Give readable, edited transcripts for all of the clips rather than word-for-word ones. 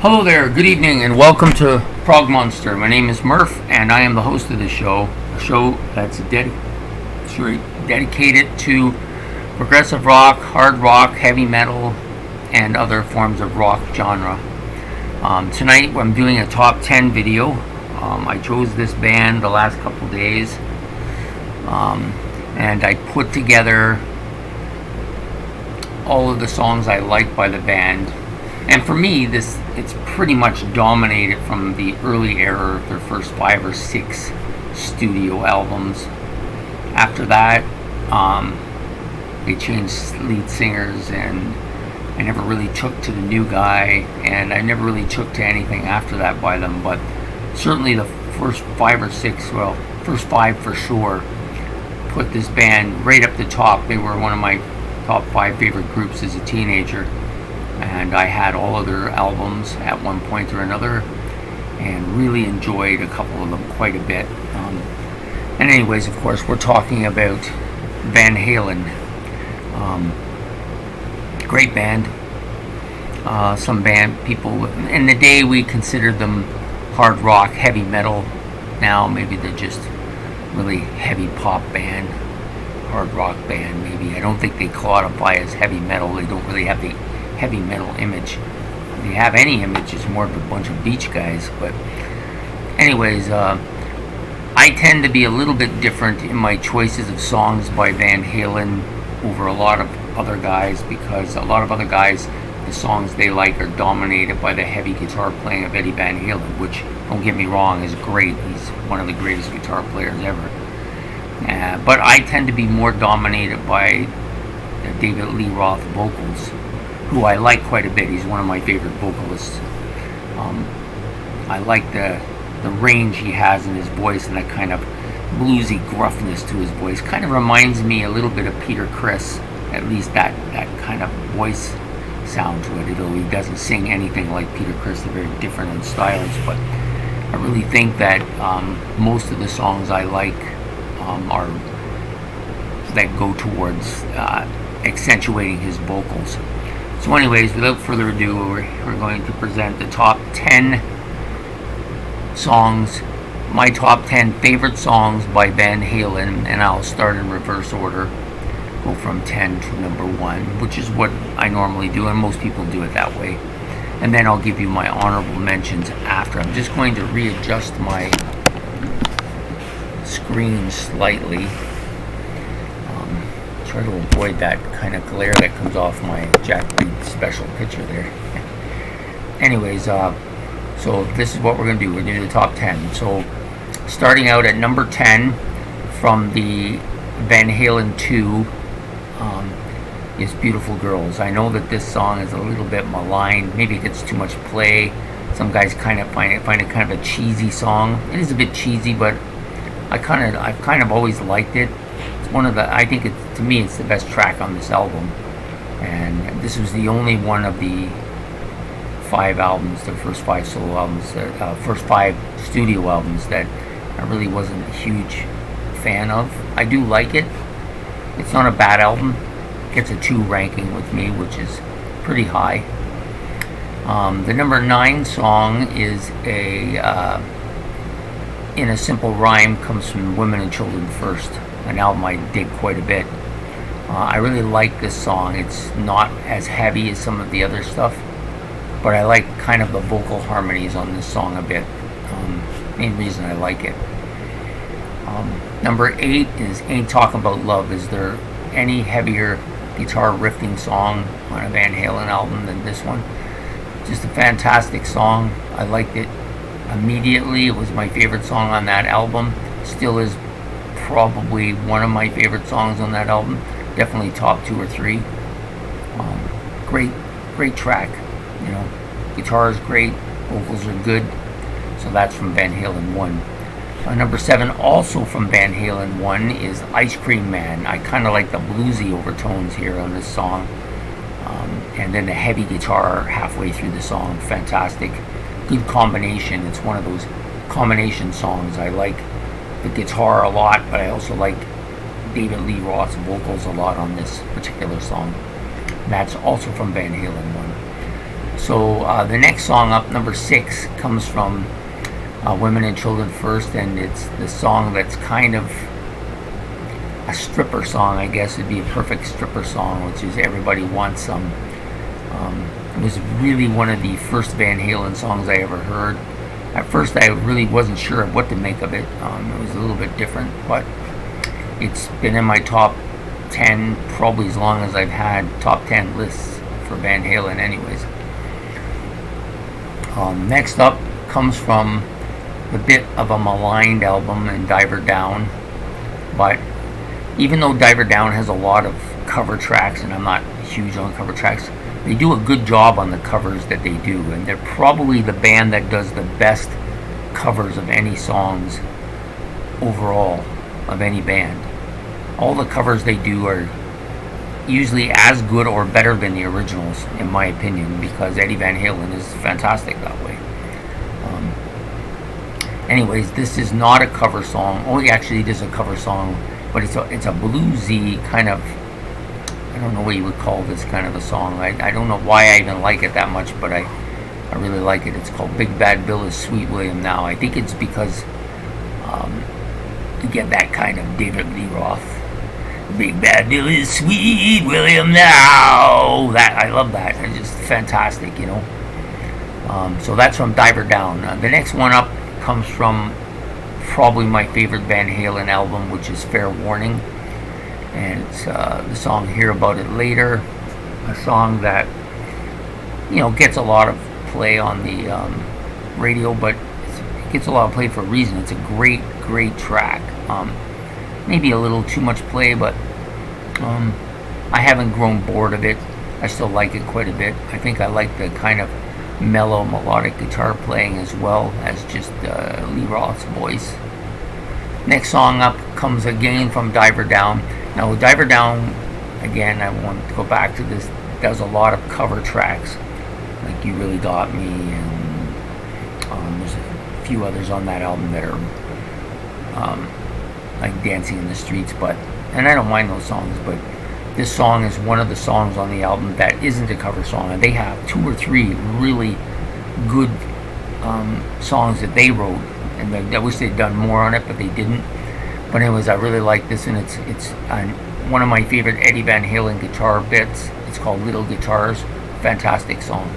Hello there, good evening, and welcome to Prog Monster. My name is Murph, and I am the host of this show. A show that's dedicated to progressive rock, hard rock, heavy metal, and other forms of rock genre. Tonight I'm doing a top 10 video. I chose this band the last couple days, and I put together all of the songs I like by the band. And for me, it's pretty much dominated from the early era of their first 5 or 6 studio albums. After that, they changed lead singers, and I never really took to the new guy, and I never really took to anything after that by them. But certainly the first 5 or 6, well, first 5 for sure, put this band right up the top. They were one of my top 5 favorite groups as a teenager. And I had all of their albums at one point or another, and really enjoyed a couple of them quite a bit. And anyways, of course, we're talking about Van Halen. Great band. Some band people in the day we considered them hard rock, heavy metal. Now maybe they're just really heavy pop band, hard rock band. Maybe I don't think they qualify as heavy metal. They don't really have the heavy metal image. If they have any image, it's more of a bunch of beach guys. But anyways, I tend to be a little bit different in my choices of songs by Van Halen over a lot of other guys, because a lot of other guys, the songs they like are dominated by the heavy guitar playing of Eddie Van Halen, which, don't get me wrong, is great. He's one of the greatest guitar players ever. But I tend to be more dominated by David Lee Roth vocals, who I like quite a bit. He's one of my favorite vocalists. I like the range he has in his voice, and that kind of bluesy gruffness to his voice. Kind of reminds me a little bit of Peter Criss, at least that kind of voice sound to it, although he doesn't sing anything like Peter Criss. They're very different in styles, but I really think that most of the songs I like are that go towards accentuating his vocals. So anyways, without further ado, we're going to present the top 10 songs, my top 10 favorite songs by Van Halen, and I'll start in reverse order, go from 10 to number 1, which is what I normally do, and most people do it that way. And then I'll give you my honorable mentions after. I'm just going to readjust my screen slightly. Try to avoid that kind of glare that comes off my Jack Reed special picture there. Anyways, so this is what we're going to do. We're going to do the top 10. So starting out at number 10 from the Van Halen 2 is Beautiful Girls. I know that this song is a little bit maligned. Maybe it gets too much play. Some guys kind of find it kind of a cheesy song. It is a bit cheesy, but I've kind of always liked it. One of the, I think to me it's the best track on this album, and this was the only one of the 5 albums, the first 5 solo albums, first 5 studio albums, that I really wasn't a huge fan of. I do like it. It's not a bad album. It gets a 2 ranking with me, which is pretty high. The number 9 song is In a Simple Rhyme, comes from Women and Children First, an album I dig quite a bit. I really like this song. It's not as heavy as some of the other stuff, but I like kind of the vocal harmonies on this song a bit. Main reason I like it. Number 8 is Ain't Talking About Love. Is there any heavier guitar riffing song on a Van Halen album than this one? Just a fantastic song. I liked it immediately. It was my favorite song on that album. Still is probably one of my favorite songs on that album. Definitely top 2 or 3. Great track. You know, guitar is great, vocals are good. So that's from Van Halen 1. Number 7, also from Van Halen 1, is Ice Cream Man. I kind of like the bluesy overtones here on this song, and then the heavy guitar halfway through the song. Fantastic, good combination. It's one of those combination songs. I like the guitar a lot, but I also like David Lee Roth's vocals a lot on this particular song. That's also from Van Halen 1. So the next song up, number 6, comes from Women and Children First, and it's the song that's kind of a stripper song, I guess. It'd be a perfect stripper song, which is Everybody Wants Some. It was really one of the first Van Halen songs I ever heard. At first, I really wasn't sure of what to make of it. It was a little bit different, but it's been in my top 10 probably as long as I've had top 10 lists for Van Halen anyways. Next up comes from the bit of a maligned album in Diver Down, but even though Diver Down has a lot of cover tracks, and I'm not huge on cover tracks, they do a good job on the covers that they do, and they're probably the band that does the best covers of any songs overall of any band. All the covers they do are usually as good or better than the originals, in my opinion, because Eddie Van Halen is fantastic that way. Anyways, this is not a cover song. Oh, actually, it is a cover song, but it's a bluesy kind of, I don't know what you would call this kind of a song. I don't know why I even like it that much, but I really like it. It's called Big Bad Bill is Sweet William Now. I think it's because you get that kind of David Lee Roth. Big Bad Bill is Sweet William Now. That, I love that. It's just fantastic, you know. So that's from Diver Down. The next one up comes from probably my favorite Van Halen album, which is Fair Warning. And it's the song Hear About It Later, a song that, you know, gets a lot of play on the radio, but it gets a lot of play for a reason. It's a great, great track. Maybe a little too much play, but I haven't grown bored of it. I still like it quite a bit. I think I like the kind of mellow melodic guitar playing as well as just Lee Roth's voice. Next song up comes again from Diver Down. Now, Diver Down, again, I want to go back to this, does a lot of cover tracks, like You Really Got Me, and there's a few others on that album that are like Dancing in the Streets, and I don't mind those songs, but this song is one of the songs on the album that isn't a cover song, and they have 2 or 3 really good songs that they wrote, and I wish they'd done more on it, but they didn't. But anyways, I really like this, and it's one of my favorite Eddie Van Halen guitar bits. It's called Little Guitars. Fantastic song.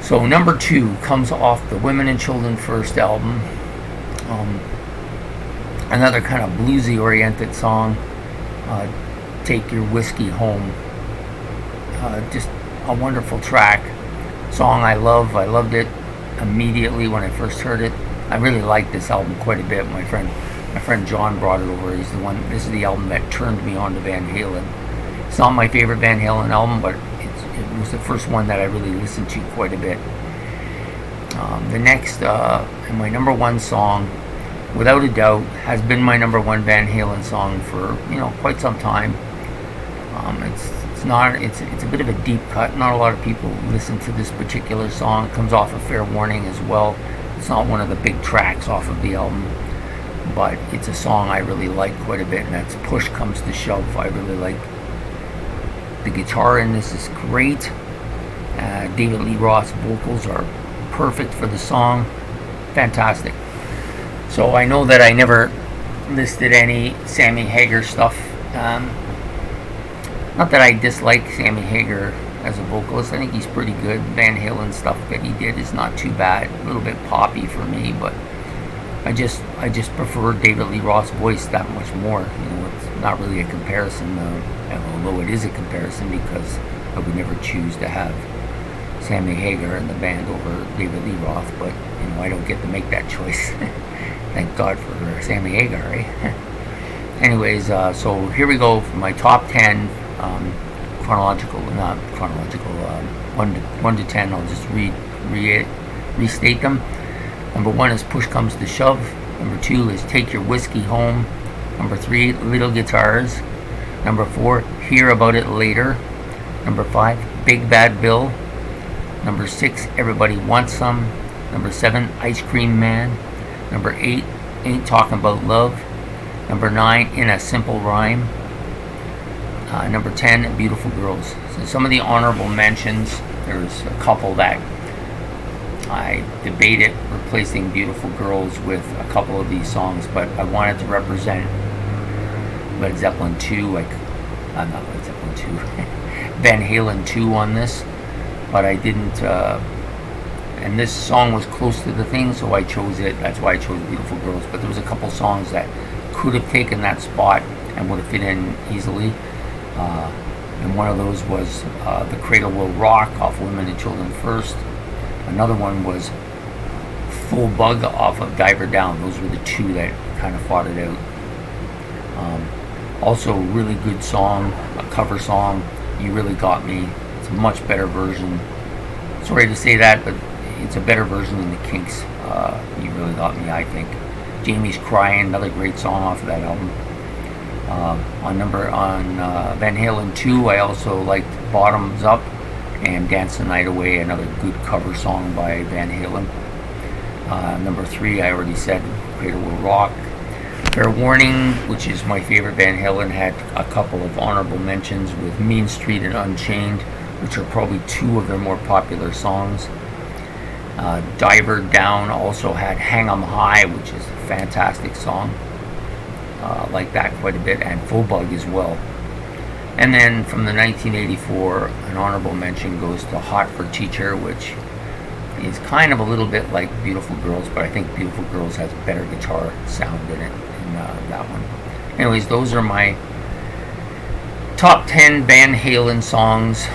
So number 2 comes off the Women and Children First album. Another kind of bluesy oriented song, Take Your Whiskey Home. Just a wonderful track. Song I love. I loved it immediately when I first heard it. I really liked this album quite a bit. My friend John brought it over. He's the one. This is the album that turned me on to Van Halen. It's not my favorite Van Halen album, but it was the first one that I really listened to quite a bit. The next, and my number 1 song, without a doubt, has been my number 1 Van Halen song for, you know, quite some time. It's a bit of a deep cut. Not a lot of people listen to this particular song. It comes off of Fair Warning as well. It's not one of the big tracks off of the album, but it's a song I really like quite a bit, and that's Push Comes to Shove. I really like the guitar in this is great. David Lee Roth's vocals are perfect for the song. Fantastic. So I know that I never listed any Sammy Hagar stuff. Not that I dislike Sammy Hagar as a vocalist. I think he's pretty good. Van Halen stuff that he did is not too bad. A little bit poppy for me, but I just prefer David Lee Roth's voice that much more. You know, it's not really a comparison, although it is a comparison, because I would never choose to have Sammy Hagar in the band over David Lee Roth. But you know, I don't get to make that choice. Thank God for Sammy Hagar, right? Anyways, so here we go for my top 10 not chronological, 1 to 10. I'll just restate them. Number 1 is Push Comes to Shove. Number 2 is Take Your Whiskey Home. Number 3, Little Guitars. Number 4, Hear About It Later. Number 5, Big Bad Bill. Number 6, Everybody Wants Some. Number 7, Ice Cream Man. Number 8, Ain't Talking About Love. Number 9, In a Simple Rhyme. Number 10, Beautiful Girls. So So some of the honorable mentions, there's a couple that I debated replacing Beautiful Girls with a couple of these songs, but I wanted to represent Led Zeppelin 2, not Led Zeppelin 2, Van Halen 2 on this, but I didn't, and this song was close to the thing, so I chose it. That's why I chose Beautiful Girls, but there was a couple songs that could have taken that spot and would have fit in easily. And one of those was The Cradle Will Rock off Women and Children First. Another one was Full Bug off of Diver Down. Those were the two that kind of fought it out. Also, a really good song, a cover song, You Really Got Me. It's a much better version. Sorry to say that, but it's a better version than the Kinks' You Really Got Me, I think. Jamie's Crying, another great song off of that album. On Van Halen 2, I also liked Bottoms Up and Dance the Night Away, another good cover song by Van Halen. Number 3, I already said, Cradle Will Rock. Fair Warning, which is my favorite Van Halen, had a couple of honorable mentions with Mean Street and Unchained, which are probably two of their more popular songs. Diver Down also had Hang 'em High, which is a fantastic song. Like that quite a bit, and Full Bug as well. And then from the 1984, an honorable mention goes to Hot for Teacher, which is kind of a little bit like Beautiful Girls, but I think Beautiful Girls has better guitar sound in it than that one. Anyways, those are my top 10 Van Halen songs,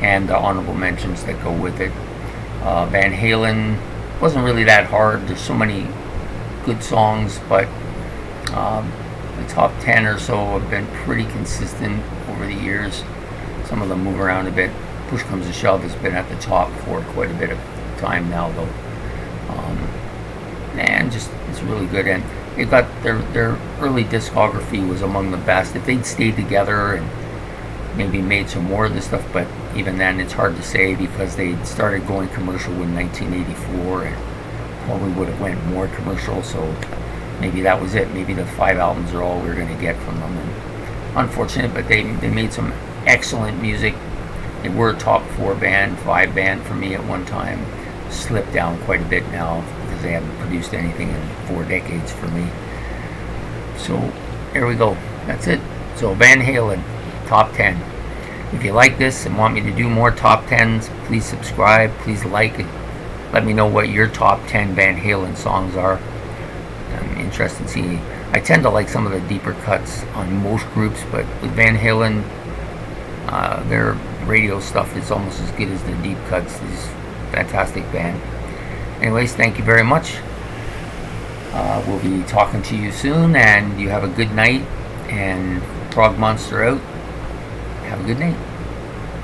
and the honorable mentions that go with it. Van Halen wasn't really that hard. There's so many good songs, but the top 10 or so have been pretty consistent over the years. Some of them move around a bit. Push Comes to Shove has been at the top for quite a bit of time now, though. And just, it's really good. And they got their early discography was among the best. If they'd stayed together and maybe made some more of this stuff, but even then it's hard to say because they started going commercial in 1984 and probably would have went more commercial, so maybe that was it. Maybe the 5 albums are all we're going to get from them. And unfortunate, but they made some excellent music. They were a top 4 band, 5 band for me at one time. Slipped down quite a bit now because they haven't produced anything in 4 decades for me. So there we go. That's it. So Van Halen, top 10. If you like this and want me to do more top 10s, please subscribe, please like it. Let me know what your top 10 Van Halen songs are. I'm interested to see. I tend to like some of the deeper cuts on most groups, but with Van Halen, their radio stuff is almost as good as the deep cuts. This fantastic band. Anyways, thank you very much. We'll be talking to you soon, and you have a good night. And Frog Monster out. Have a good night.